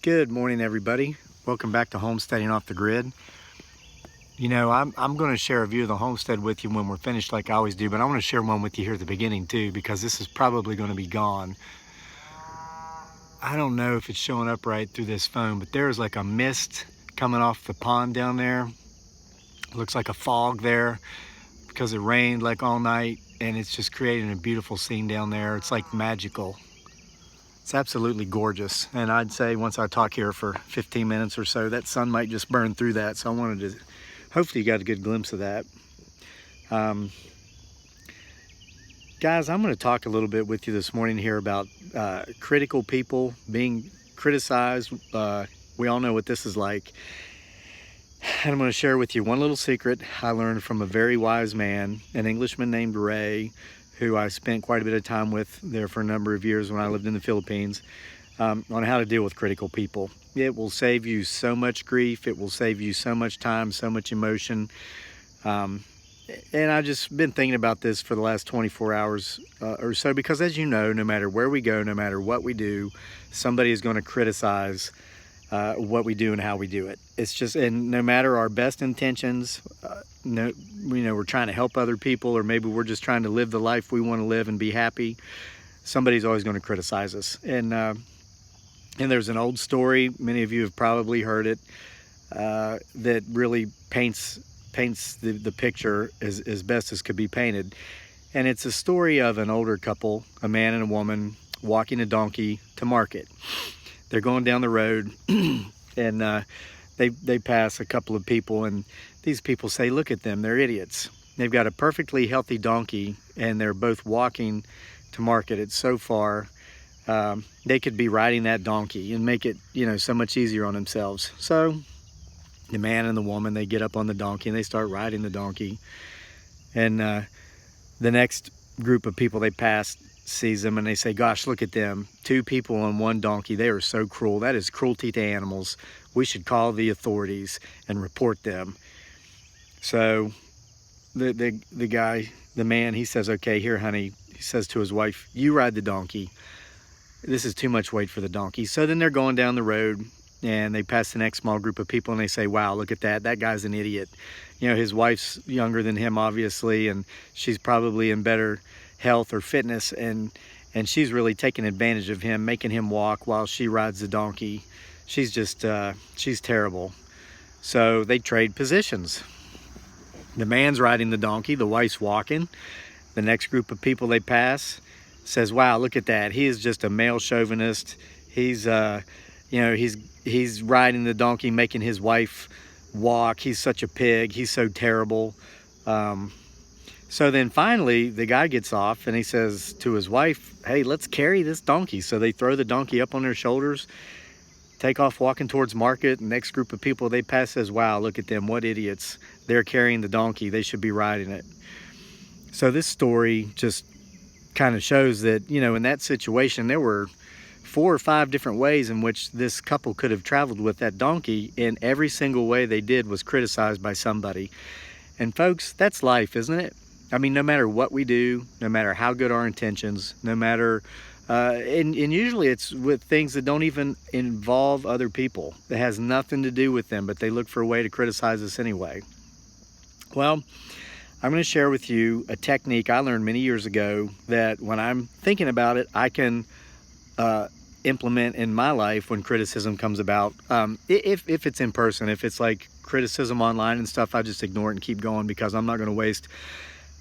Good morning, everybody. Welcome back to Homesteading Off the Grid. You know, I'm going to share a view of the homestead with you when we're finished like I always do, but I want to share one with you here at the beginning too, because this is probably going to be gone. I don't know if it's showing up right through this phone, but there's like a mist coming off the pond down there. It looks like a fog there because it rained like all night, and it's just creating a beautiful scene down there. It's like magical. It's absolutely gorgeous, and I'd say once I talk here for 15 minutes or so, that sun might just burn through that, so I wanted to, hopefully you got a good glimpse of that. Guys, I'm going to talk a little bit with you this morning here about critical people being criticized. We all know what this is like, and I'm going to share with you one little secret I learned from a very wise man, an Englishman named Ray, who I spent quite a bit of time with there for a number of years when I lived in the Philippines, on how to deal with critical people. It will save you so much grief. It will save you so much time, so much emotion. And I've just been thinking about this for the last 24 hours or so, because as you know, no matter where we go, no matter what we do, somebody is going to criticize what we do and how we do it. It's just, and no matter our best intentions, we're trying to help other people, or maybe we're just trying to live the life we want to live and be happy, somebody's always going to criticize us. And there's an old story, many of you have probably heard it, that really paints the picture as best as could be painted. And it's a story of an older couple, a man and a woman, walking a donkey to market. They're going down the road, and they pass a couple of people, and these people say, look at them, they're idiots. They've got a perfectly healthy donkey, and they're both walking to market. It's so far. They could be riding that donkey and make it, so much easier on themselves. So the man and the woman, they get up on the donkey and they start riding the donkey. And the next group of people they pass sees them and they say, gosh, look at them, two people on one donkey. They are so cruel. That is cruelty to animals. We should call the authorities and report them. So the guy, the man, he says, okay, here, honey, he says to his wife, you ride the donkey. This is too much weight for the donkey. So then they're going down the road and they pass the next small group of people and they say, wow, look at that. That guy's an idiot. His wife's younger than him, obviously, and she's probably in better health or fitness, and she's really taking advantage of him, making him walk while she rides the donkey. She's just, she's terrible. So they trade positions. The man's riding the donkey, the wife's walking. The next group of people they pass says, wow, look at that. He is just a male chauvinist. He's, he's riding the donkey, making his wife walk. He's such a pig. He's so terrible. So then finally the guy gets off and he says to his wife, hey, let's carry this donkey. So they throw the donkey up on their shoulders, take off walking towards market. The next group of people they pass says, wow, look at them, what idiots. They're carrying the donkey. They should be riding it. So this story just kind of shows that, in that situation, there were 4 or 5 different ways in which this couple could have traveled with that donkey, and every single way they did was criticized by somebody. And folks, that's life, isn't it? I mean, no matter what we do, no matter how good our intentions, no matter, and usually it's with things that don't even involve other people. It has nothing to do with them, but they look for a way to criticize us anyway. Well, I'm going to share with you a technique I learned many years ago that when I'm thinking about it, I can implement in my life when criticism comes about. If it's in person, if it's like criticism online and stuff, I just ignore it and keep going, because I'm not going to waste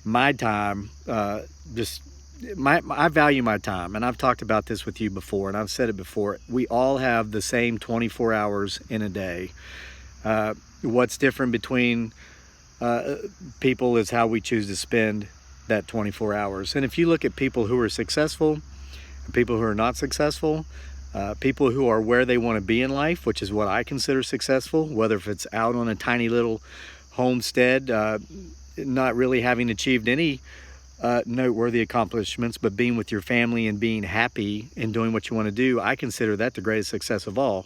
my time. I value my time, and I've talked about this with you before, and I've said it before. We all have the same 24 hours in a day. What's different between people is how we choose to spend that 24 hours. And if you look at people who are successful, people who are not successful, people who are where they want to be in life, which is what I consider successful, whether if it's out on a tiny little homestead, not really having achieved any noteworthy accomplishments, but being with your family and being happy and doing what you want to do, I consider that the greatest success of all.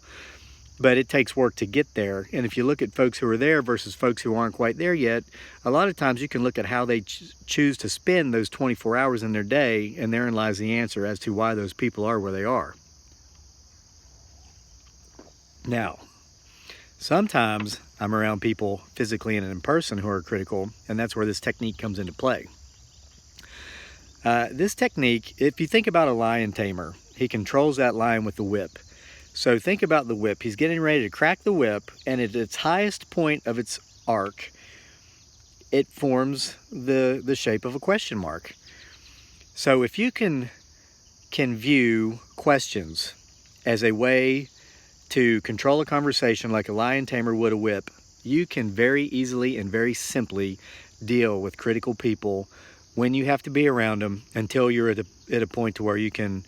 But it takes work to get there. And if you look at folks who are there versus folks who aren't quite there yet, a lot of times you can look at how they choose to spend those 24 hours in their day, and therein lies the answer as to why those people are where they are. Now, sometimes I'm around people physically and in person who are critical, and that's where this technique comes into play. This technique, if you think about a lion tamer, he controls that lion with the whip. So think about the whip. He's getting ready to crack the whip, and at its highest point of its arc, it forms the shape of a question mark. So if you can view questions as a way to control a conversation like a lion tamer would a whip, you can very easily and very simply deal with critical people when you have to be around them until you're at a point to where you can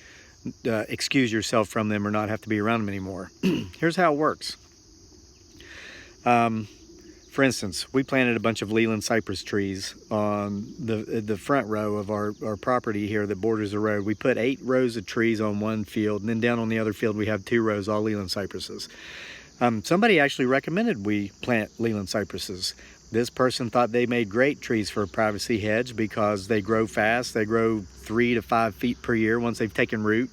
excuse yourself from them or not have to be around them anymore. Here's how it works. For instance, we planted a bunch of Leland cypress trees on the front row of our property here that borders the road. We put 8 rows of trees on one field, and then down on the other field we have 2 rows, all Leland cypresses. Somebody actually recommended we plant Leland cypresses. This person thought they made great trees for a privacy hedge because they grow fast. They grow 3 to 5 feet per year once they've taken root.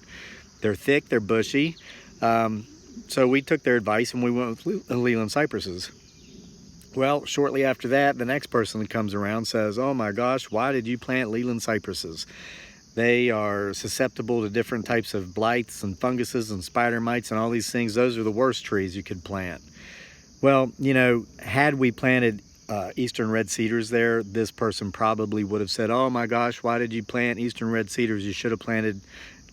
They're thick, they're bushy. So we took their advice and we went with Leland cypresses. Well, shortly after that, the next person that comes around says, "Oh my gosh, why did you plant Leland cypresses? They are susceptible to different types of blights and funguses and spider mites and all these things. Those are the worst trees you could plant." Well, you know, had we planted eastern red cedars there, this person probably would have said, "Oh my gosh, why did you plant eastern red cedars? You should have planted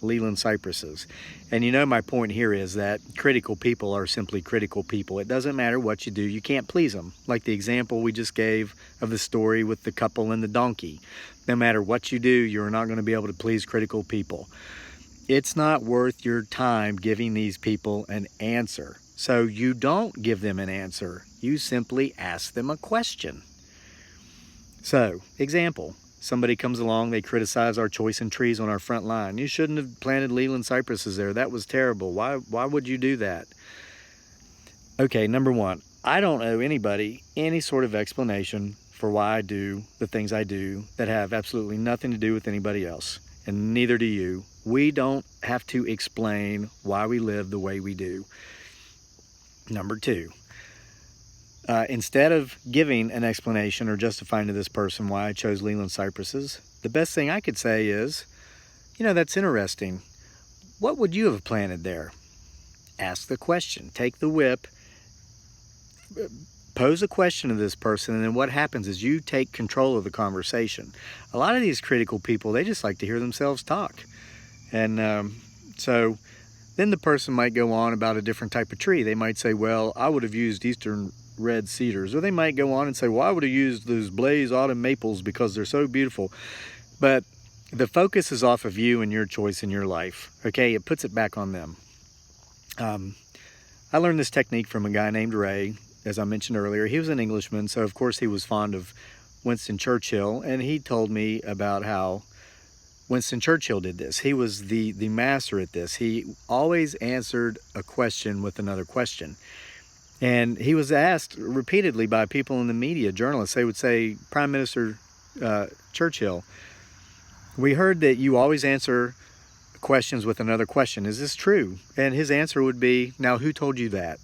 Leland cypresses." And you know, my point here is that critical people are simply critical people. It doesn't matter what you do, you can't please them. Like the example we just gave of the story with the couple and the donkey. No matter what you do, you're not going to be able to please critical people. It's not worth your time giving these people an answer. So you don't give them an answer. You simply ask them a question. So, example. Somebody comes along, they criticize our choice in trees on our front line. "You shouldn't have planted Leland cypresses there. That was terrible. Why would you do that?" Okay, number one, I don't owe anybody any sort of explanation for why I do the things I do that have absolutely nothing to do with anybody else, and neither do you. We don't have to explain why we live the way we do. Number two, instead of giving an explanation or justifying to this person why I chose Leland cypresses, the best thing I could say is, "You know, that's interesting. What would you have planted there?" Ask the question. Take the whip, pose a question to this person, and then what happens is you take control of the conversation. A lot of these critical people, they just like to hear themselves talk. And so then the person might go on about a different type of tree. They might say, "Well, I would have used eastern red cedars." Or they might go on and say, "Well, I would have used those Blaze autumn maples because they're so beautiful." But the focus is off of you and your choice in your life. Okay, it puts it back on them. I learned this technique from a guy named Ray, as I mentioned earlier. He was an Englishman, so of course he was fond of Winston Churchill, and he told me about how Winston Churchill did this. He was the master at this. He always answered a question with another question. And he was asked repeatedly by people in the media, journalists. They would say, "Prime Minister Churchill, we heard that you always answer questions with another question. Is this true?" And his answer would be, "Now, who told you that?"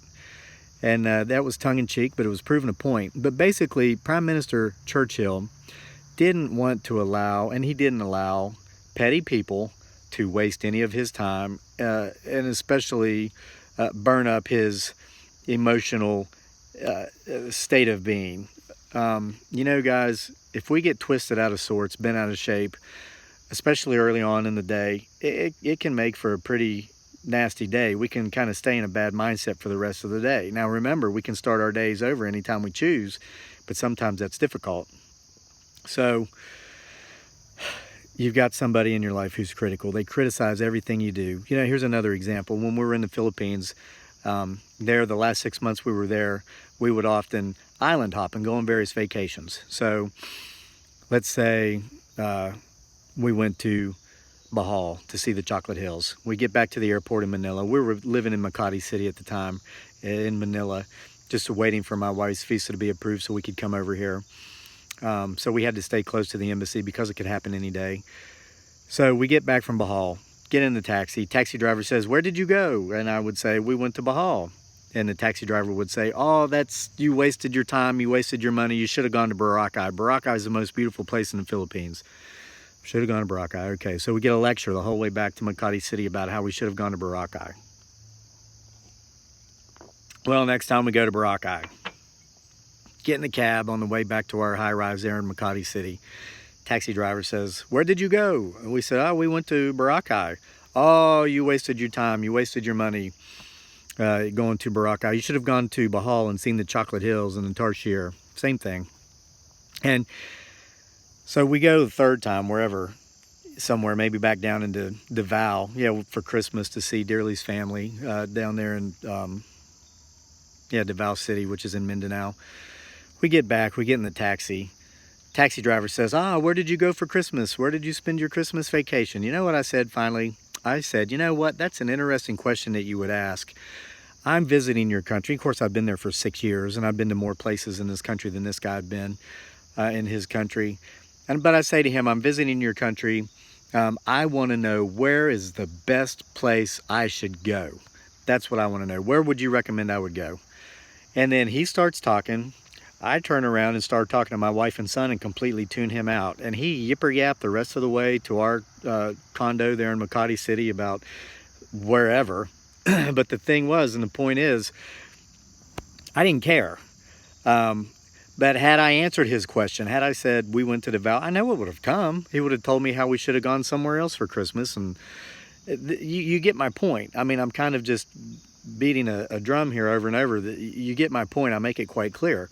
And that was tongue-in-cheek, but it was proving a point. But basically, Prime Minister Churchill didn't want to allow, and he didn't allow, petty people to waste any of his time, and especially burn up his emotional state of being. You know, guys, if we get twisted out of sorts, bent out of shape, especially early on in the day, it can make for a pretty nasty day. We can kind of stay in a bad mindset for the rest of the day. Now remember, we can start our days over anytime we choose, but sometimes that's difficult. So you've got somebody in your life who's critical. They criticize everything you do. You know, here's another example. When we were in the Philippines, the last 6 months we were there, we would often island hop and go on various vacations. So let's say we went to Bohol to see the Chocolate Hills. We get back to the airport in Manila. We were living in Makati City at the time, in Manila, just waiting for my wife's visa to be approved so we could come over here. So we had to stay close to the embassy because it could happen any day. So we get back from Bohol, get in the taxi. Taxi driver says, "Where did you go?" And I would say, "We went to Bohol." And the taxi driver would say, oh, you wasted your time, you wasted your money, you should have gone to Boracay. Boracay is the most beautiful place in the Philippines. Should have gone to Boracay. Okay, so we get a lecture the whole way back to Makati City about how we should have gone to Boracay. Well, next time we go to Boracay, get in the cab on the way back to our high-rise there in Makati City. Taxi driver says, where did you go? And we said, oh, we went to Boracay. Oh, you wasted your time, you wasted your money going to Boracay. You should have gone to Bohol and seen the Chocolate Hills and the Tarshir. Same thing. And so we go the third time, wherever, somewhere, maybe back down into Davao, for Christmas to see Dearly's family down there in, Davao City, which is in Mindanao. We get back, we get in the taxi. Taxi driver says, where did you go for Christmas? Where did you spend your Christmas vacation? You know what I said finally? I said, you know what? That's an interesting question that you would ask. I'm visiting your country. Of course, I've been there for 6 years, and I've been to more places in this country than this guy had been in his country. But I say to him, I'm visiting your country. I want to know, where is the best place I should go? That's what I want to know. Where would you recommend I would go? And then he starts talking. I turn around and start talking to my wife and son and completely tune him out. And he yipper-yapped the rest of the way to our condo there in Makati City about wherever. But the thing was, and the point is, I didn't care. But had I answered his question, had I said we went to Davao, I know it would have come. He would have told me how we should have gone somewhere else for Christmas. And you get my point. I mean, I'm kind of just beating a drum here over and over. You get my point. I make it quite clear.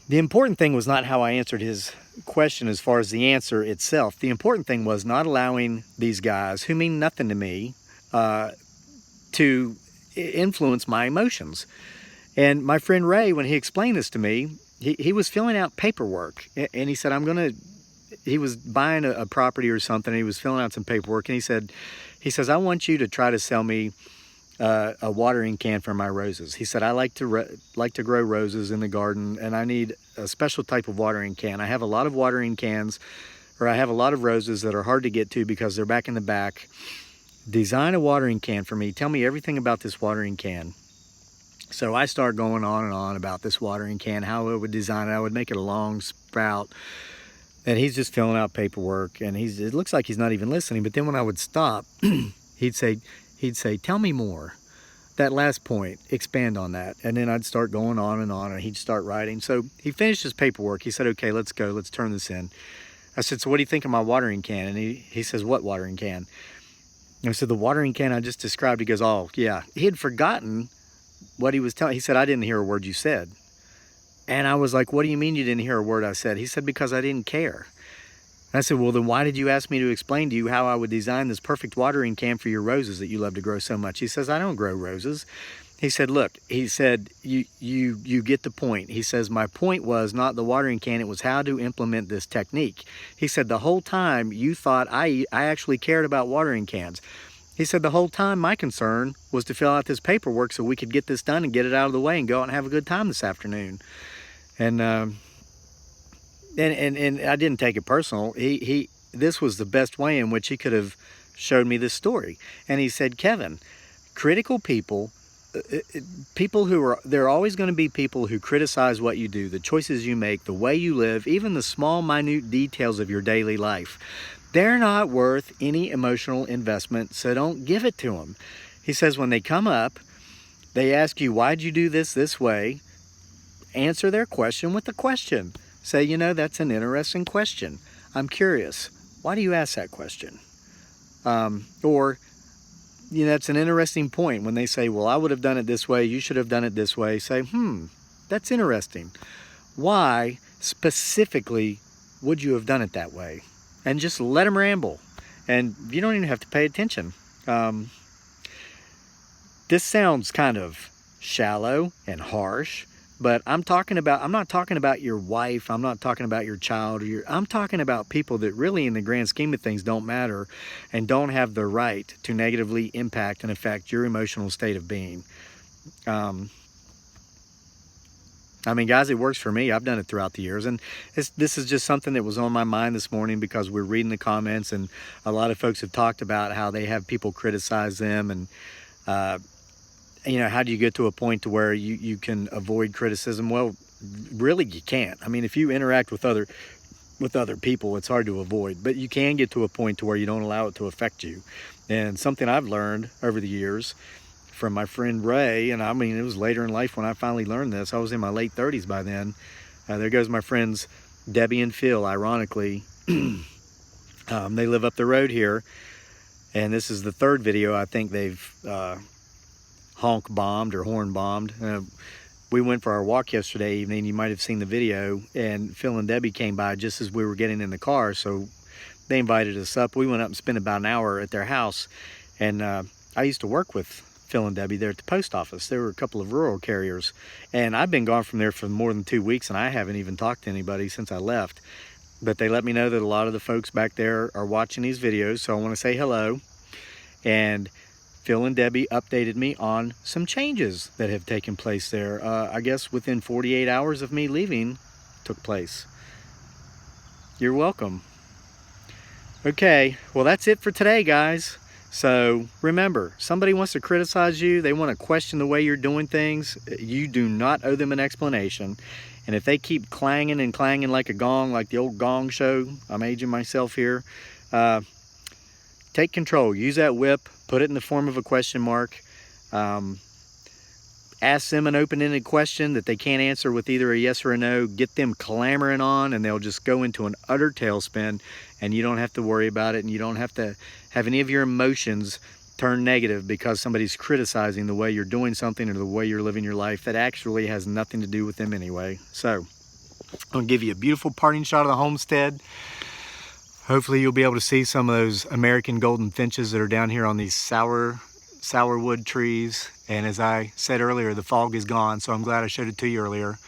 The important thing was not how I answered his question as far as the answer itself. The important thing was not allowing these guys, who mean nothing to me, to influence my emotions. And my friend Ray, when he explained this to me, he was filling out paperwork. And he said, he was buying a property or something. And he was filling out some paperwork. And he says, I want you to try to sell me a watering can for my roses. He said, I like to grow roses in the garden, and I need a special type of watering can. I have a lot of watering cans, or I have a lot of roses that are hard to get to because they're back in the back. Design a watering can for me. Tell me everything about this watering can. So I start going on and on about this watering can, how I would design it. I would make it a long sprout. And he's just filling out paperwork, and it looks like he's not even listening. But then when I would stop, he'd say, tell me more. That last point, expand on that. And then I'd start going on, and he'd start writing. So he finished his paperwork. He said, okay, let's go. Let's turn this in. I said, so what do you think of my watering can? And he says, what watering can? And I said, the watering can I just described. He goes, oh, yeah. He had forgotten what he was telling. He said, I didn't hear a word you said. And I was like, what do you mean you didn't hear a word I said? He said, because I didn't care. And I said, well, then why did you ask me to explain to you how I would design this perfect watering can for your roses that you love to grow so much? He says, I don't grow roses. He said, look, he said, you get the point. He says, my point was not the watering can, it was how to implement this technique. He said, the whole time you thought I actually cared about watering cans. He said, the whole time my concern was to fill out this paperwork so we could get this done and get it out of the way and go out and have a good time this afternoon. And I didn't take it personal. This was the best way in which he could have showed me this story. And he said, Kevin, critical people there are always going to be people who criticize what you do, the choices you make, the way you live, even the small, minute details of your daily life. They're not worth any emotional investment, so don't give it to them. He says when they come up, they ask you, why'd you do this way? Answer their question with a question. Say, you know, that's an interesting question. I'm curious. Why do you ask that question? Or, you know, that's an interesting point. When they say, well, I would have done it this way, you should have done it this way. Say, that's interesting. Why specifically would you have done it that way? And just let them ramble. And you don't even have to pay attention. This sounds kind of shallow and harsh, but I'm not talking about your wife, I'm not talking about your child, I'm talking about people that really in the grand scheme of things don't matter and don't have the right to negatively impact and affect your emotional state of being. I mean, guys, it works for me. I've done it throughout the years. And this is just something that was on my mind this morning because we're reading the comments and a lot of folks have talked about how they have people criticize them. And you know, how do you get to a point to where you can avoid criticism? Well, really you can't. I mean, if you interact with other people, it's hard to avoid, but you can get to a point to where you don't allow it to affect you. And something I've learned over the years from my friend Ray, and I mean, it was later in life when I finally learned this. I was in my late 30s by then. There goes my friends Debbie and Phil, ironically. They live up the road here, and this is the third video I think they've honk bombed or horn bombed. We went for our walk yesterday evening. You might have seen the video, and Phil and Debbie came by just as we were getting in the car, so they invited us up. We went up and spent about an hour at their house, and I used to work with Phil and Debbie there at the post office. They were a couple of rural carriers, and I've been gone from there for more than 2 weeks, and I haven't even talked to anybody since I left. But they let me know that a lot of the folks back there are watching these videos, so I want to say hello. And Phil and Debbie updated me on some changes that have taken place there. I guess within 48 hours of me leaving took place. You're welcome. Okay, well that's it for today, guys. So remember, somebody wants to criticize you, they want to question the way you're doing things, you do not owe them an explanation. And if they keep clanging and clanging like a gong, like the old Gong Show, I'm aging myself here, take control. Use that whip, put it in the form of a question mark. Ask them an open-ended question that they can't answer with either a yes or a no. Get them clamoring on, and they'll just go into an utter tailspin, and you don't have to worry about it, and you don't have to have any of your emotions turn negative because somebody's criticizing the way you're doing something or the way you're living your life that actually has nothing to do with them anyway. So I'm going to give you a beautiful parting shot of the homestead. Hopefully you'll be able to see some of those American golden finches that are down here on these sourwood trees. And as I said earlier, the fog is gone, so I'm glad I showed it to you earlier.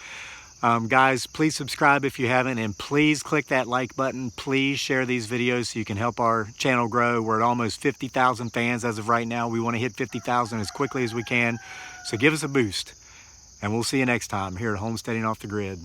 Guys, please subscribe if you haven't, and please click that like button. Please share these videos so you can help our channel grow. We're at almost 50,000 fans as of right now. We want to hit 50,000 as quickly as we can, so give us a boost. And we'll see you next time here at Homesteading Off the Grid.